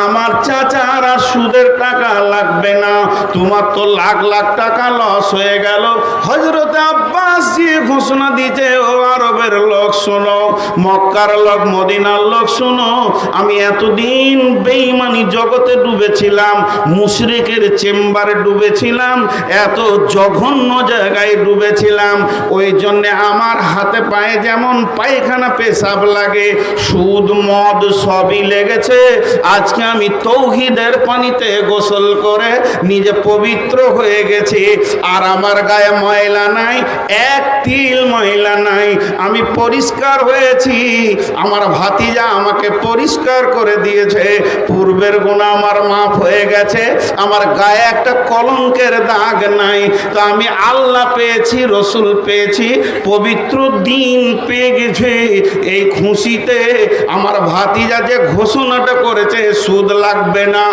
আমার চাচার আর সুদের টাকা লাগবে না, তোমার তো লাখ লাখ টাকা লস হয়ে গেল। হযরত আব্বাস যে ঘোষণা দিয়েছে, ও আরবের লোক শোনো, মক্কার লোক, মদিনার লোক শোনো, আমি এতদিন বেঈমানি জগতে ডুবেছিলাম, মুশরিকের চেম্বারে ডুবেছিলাম, এত জঘন্য জায়গায় ডুবেছিলাম, ওই জন্যে আমার হাতে পায়ে যেমন পায়খানা পেশাব লাগে, সুদ মদ সবই লেগেছে। আজকে আমি তৌহিদের পানিতে গোসল করে নিজে পবিত্র হয়ে গেছি, আর আমার গায়ে ময়লা নাই, এক তিল ময়লা নাই, আমি পরিষ্কার হয়েছি। আমার ভাতিজা আমাকে পরিষ্কার করে দিয়েছে, পূর্বের গুনাহ আমার মাফ হয়ে গেছে, আমার গায়ে একটা কলঙ্কের দাগ নাই। তো আমি আল্লাহ পেয়েছি, রসুল পেয়েছি, পবিত্র দিন পেয়ে গেছি। এই খুশিতে আমার ভাতিজা যে ঘোষণাটা করেছে সুদ লাগবে না,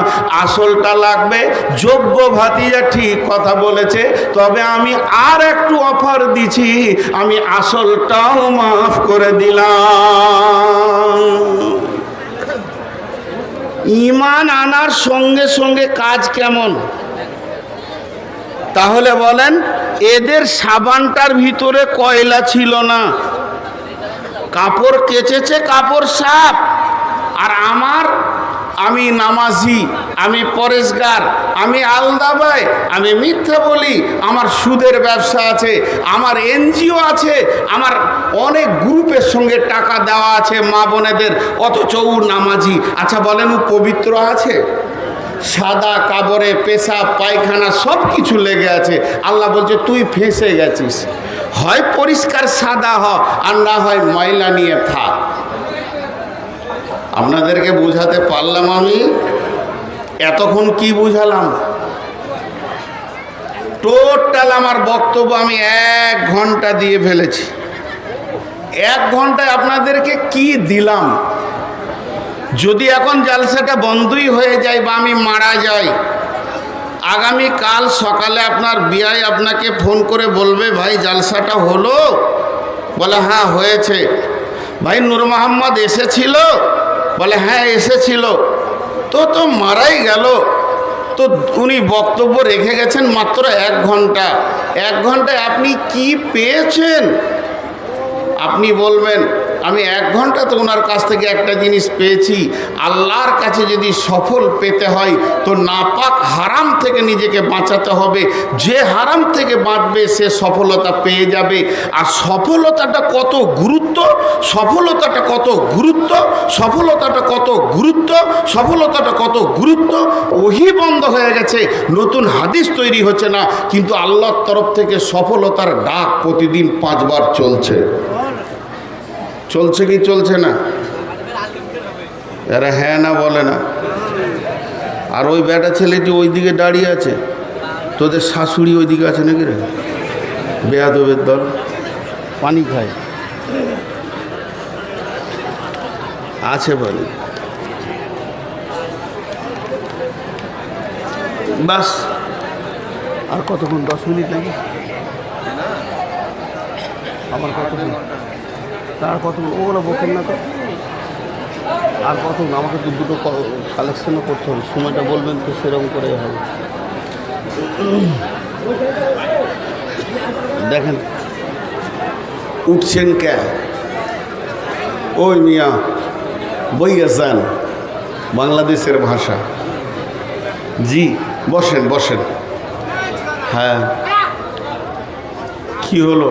আসলটা লাগবে, যোগ্য ভাতিজা ঠিক কথা বলেছে, তবে আমি আর একটু অফার দিছি, আমি আসলটাও মাফ করে দিলাম। ঈমান আনার সঙ্গে সঙ্গে কাজ কেমন? তাহলে বলেন, এদের সাবানটার ভিতরে কয়লা ছিল না, কাপড় কেচেছে, কাপড় সাফ। আর আমি নামাজি, আমি পরেশগার, আমি আলদাবাই, আমি মিথ্যা বলি, আমার সুদের ব্যবসা আছে, আমার এনজিও আছে, আমার অনেক গ্রুপের সঙ্গে টাকা দেওয়া আছে মা বোনেদের, অথচ ও নামাজি। আচ্ছা বলেন, ও পবিত্র আছে? সাদা কাপড়ে পেশাব পায়খানা সব কিছু লেগে আছে। আল্লাহ বলছে তুই ফেঁসে গেছিস, হয় পরিষ্কার সাদা হ, আর না হয় ময়লা নিয়ে থাক। আপনাদেরকে বোঝাতে পারলাম? আমি এতক্ষণ কি বুঝালাম? টোটাল আমার বক্তব্য আমি 1 ঘন্টা দিয়ে ফেলেছি। 1 ঘন্টায় আপনাদেরকে কি দিলাম? যদি এখন জালসাটা বন্ধই হয়ে যায় বা আমি মারা যাই, আগামী কাল সকালে আপনার বিআই আপনাকে ফোন করে বলবে, ভাই জালসাটা হলো? বলে হ্যাঁ হয়েছে। ভাই নূর মোহাম্মদ এসেছিল? বলে হ্যাঁ এসেছিল। তো মারাই গেল। তো উনি বক্তব্য রেখে গেছেন মাত্র 1 ঘন্টা। 1 ঘন্টায় আপনি কি পেয়েছেন? আপনি বলবেন আমি 1 ঘন্টা তো ওনার কাছ থেকে একটা জিনিস পেয়েছি। আল্লাহর কাছে যদি সফল পেতে হয় তো নাপাক হারাম থেকে নিজেকে বাঁচাতে হবে। যে হারাম থেকে বাঁচবে সে সফলতা পেয়ে যাবে। আর সফলতাটা কত গুরুত্ব, সফলতাটা কত গুরুত্ব, সফলতাটা কত গুরুত্ব, সফলতাটা কত গুরুত্ব। ওহি বন্ধ হয়ে গেছে, নতুন হাদিস তৈরি হচ্ছে না, কিন্তু আল্লাহর তরফ থেকে সফলতার ডাক প্রতিদিন 5 বার চলছে। চলছে কি চলছে না? এরা হ্যাঁ না বলে না। আর ওই বেটা ছেলেটি ওই দিকে দাঁড়িয়ে আছে, তোদের শাশুড়ি ওই দিকে আছে নাকি রে? বেয়াদবের দল, পানি খায় আছে বলে। বাস আর কতক্ষণ? 10 মিনিট নাকি? আমার কতক্ষণ? তার কত? ওগুলো বকেন না তো। আর কত আমাকে তো দুটো কালেকশনও করতে হবে, সময়টা বলবেন তো সেরকম করে হবে। দেখেন উঠছেন কে? ওই মিয়া বইয়া যান, বাংলাদেশের ভাষা। জি বসেন বসেন। হ্যাঁ কি হলো?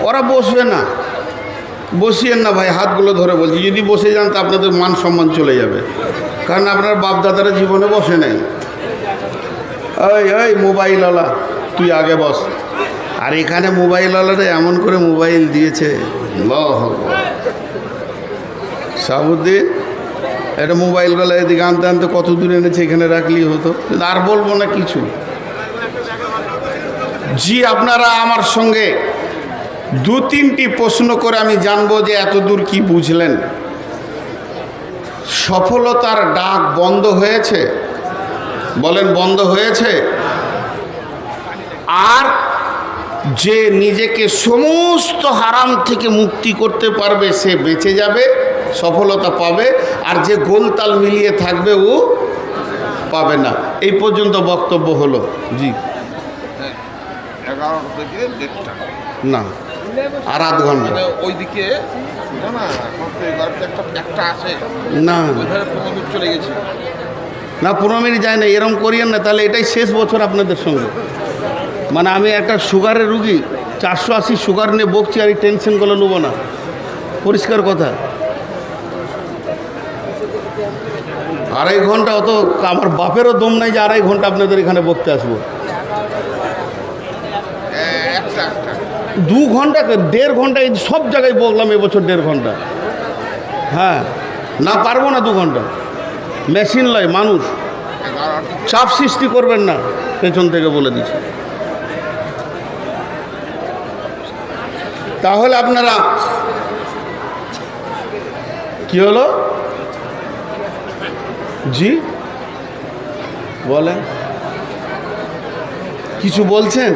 ওরা বসবে না, বসিয়েন না ভাই, হাতগুলো ধরে বলছি। যদি বসে যান তা আপনাদের মান সম্মান চলে যাবে, কারণ আপনার বাপ দাদারা জীবনে বসে নাই। ওই ওই মোবাইলওয়ালা তুই আগে বস। আর এখানে মোবাইলওয়ালারা এমন করে মোবাইল দিয়েছে, সাবুদ্দিন এটা মোবাইলগুলো এদিকে আনতে আনতে কত দূরে এনেছে, এখানে রাখলেই হতো। আর বলবো না কিছু। জি আপনারা আমার সঙ্গে দু তিনটি প্রশ্ন করে আমি জানবো যে এত দূর কি বুঝলেন। সফলতার ডাক বন্ধ হয়েছে? বলেন বন্ধ হয়েছে? আর যে নিজেকে সমস্ত হারাম থেকে মুক্তি করতে পারবে সে বেঁচে যাবে, সফলতা পাবে। আর যে গোলতাল মিলিয়ে থাকবে ও পাবে না। এই পর্যন্ত বক্তব্য হলো। জি 11 থেকে 1:30 না আর আধ ঘন্টা ওইদিকে একটা আছে না, ওইখানে 15 মিনিট চলে গেছে। না 15 মিনিট যায় না, এরকম করিয়েন না। তাহলে এটাই শেষ বছর আপনাদের সঙ্গে। মানে আমি একটা সুগারের রুগী, 480 সুগার নিয়ে বকছি, আর এই টেনশনগুলো নেবো না। পরিষ্কার কথা। 2.5 ঘন্টা অত আমার বাপেরও দম নাই যে 2.5 ঘন্টা আপনাদের এখানে বকতে আসবো। 2 ঘন্টা 1.5 ঘন্টা এই সব জায়গায় বকলাম এবছর 1.5 ঘন্টা। হ্যাঁ না পারবো না 2 ঘন্টা। মেশিন লয় মানুষ, চাপ সৃষ্টি করবেন না, পেছন থেকে বলে দিচ্ছি। তাহলে আপনারা কি হলো? জি বলেন, কিছু বলছেন?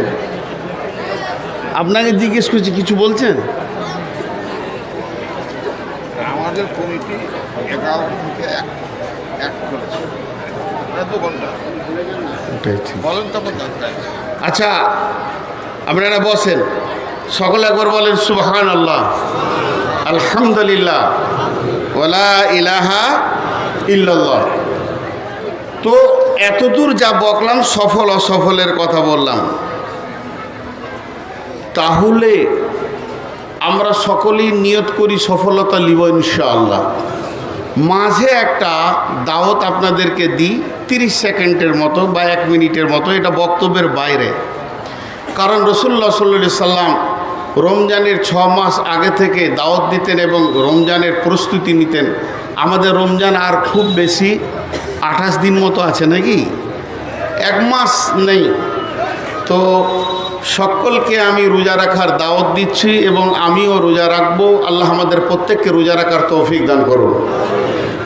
আপনাকে জিজ্ঞেস করছি, কিছু বলছেন? আমাদের কমিটি 11 থেকে 1 করেছে, 2 ঘন্টা। বলেন তো আচ্ছা আপনারা বসেন, সকলে একবার বলেন সুবহানাল্লাহ, আলহামদুলিল্লাহ, ওয়ালা ইলাহা ইল্লাল্লাহ। তো এতদূর যা বকলাম সফল অসফলের কথা বললাম। তাহলে আমরা সকলেই নিয়ত করি সফলতা লিব ইনশাআল্লাহ। মাঝে একটা দাওয়াত আপনাদেরকে দিই, 30 সেকেন্ডের মতো বা 1 মিনিটের মতো, এটা বক্তব্যের বাইরে। কারণ রাসূলুল্লাহ সাল্লাল্লাহু আলাইহি সাল্লাম রমজানের 6 মাস আগে থেকে দাওয়াত দিতেন এবং রমজানের প্রস্তুতি নিতেন। আমাদের রমজান আর খুব বেশি 28 দিন মতো আছে নাকি, 1 মাস নেই। তো সকলকে আমি রোজা রাখার দাওয়াত দিচ্ছি এবং আমিও রোজা রাখবো। আল্লাহ আমাদের প্রত্যেককে রোজা রাখার তৌফিক দান করুন।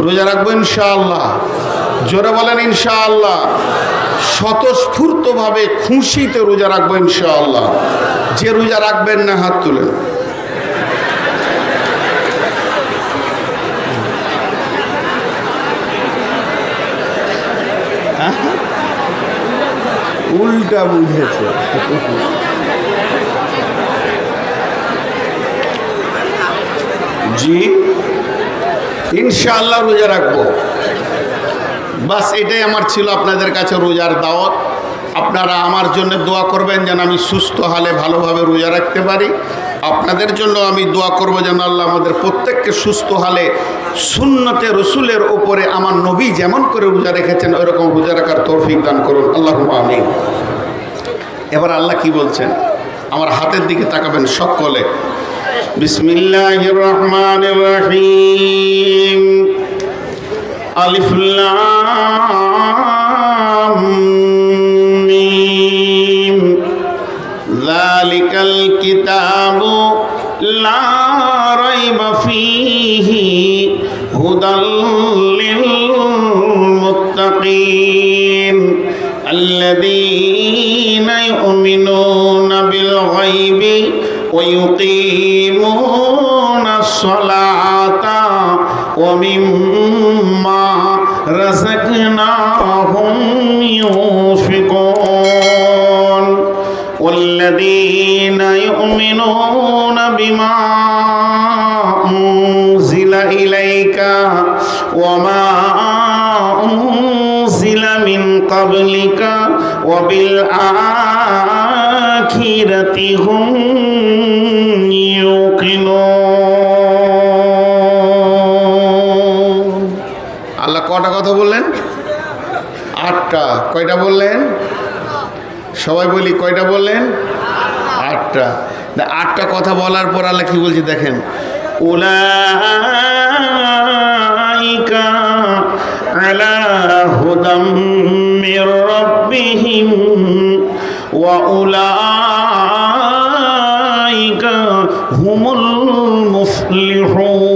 রোজা রাখবো ইনশাআল্লাহ। জোরে বলেন ইনশাআল্লাহ। স্বতঃস্ফূর্তভাবে খুশিতে রোজা রাখবো ইনশাআল্লাহ। যে রোজা রাখবেন না হাত তুলেন। উল্টা বুঝেছে। জি ইনশাআল্লাহ রোজা রাখবো। বাস এটাই আমার ছিল আপনাদের কাছে রোজার দাওয়াত। আপনারা আমার জন্য দোয়া করবেন যেন আমি সুস্থ হালে ভালোভাবে রোজা রাখতে পারি। আপনাদের জন্য আমি দোয়া করব যেন আল্লাহ আমাদের প্রত্যেককে সুস্থ হালে সুন্নতে রসুলের ওপরে আমার নবী যেমন করে রোজা রেখেছেন ওইরকম রোজা রাখার তৌফিক দান করুন। আল্লাহুম্মা আমিন। এবার আল্লাহ কি বলছেন, আমার হাতের দিকে তাকাবেন সকলে। বিসমিল্লাহির রহমানির রহিম। আলিফ লাম মিম। যালিকাল কিতাবু লা রাইবা ফীহি হুদাল লিল মুত্তাকিন الذين يؤمنون بالغيب ويقيمون الصلاة ومما رزقناهم ينفقون والذين يؤمنون بما أنزل إليك وما أنزل من قبلك وبالآخرة هم يوقنون আল্লাহ কটা কথা বললেন? 8টা। কয়টা বললেন? সবাই বলি কয়টা বললেন? 8টা। 8টা কথা বলার পর আল্লাহ কি বলছে দেখেন, উলাইকা আলা হুদাম মির রাব্বিহিম ওয়া উলাইকা হুমুল মুফলিহুন।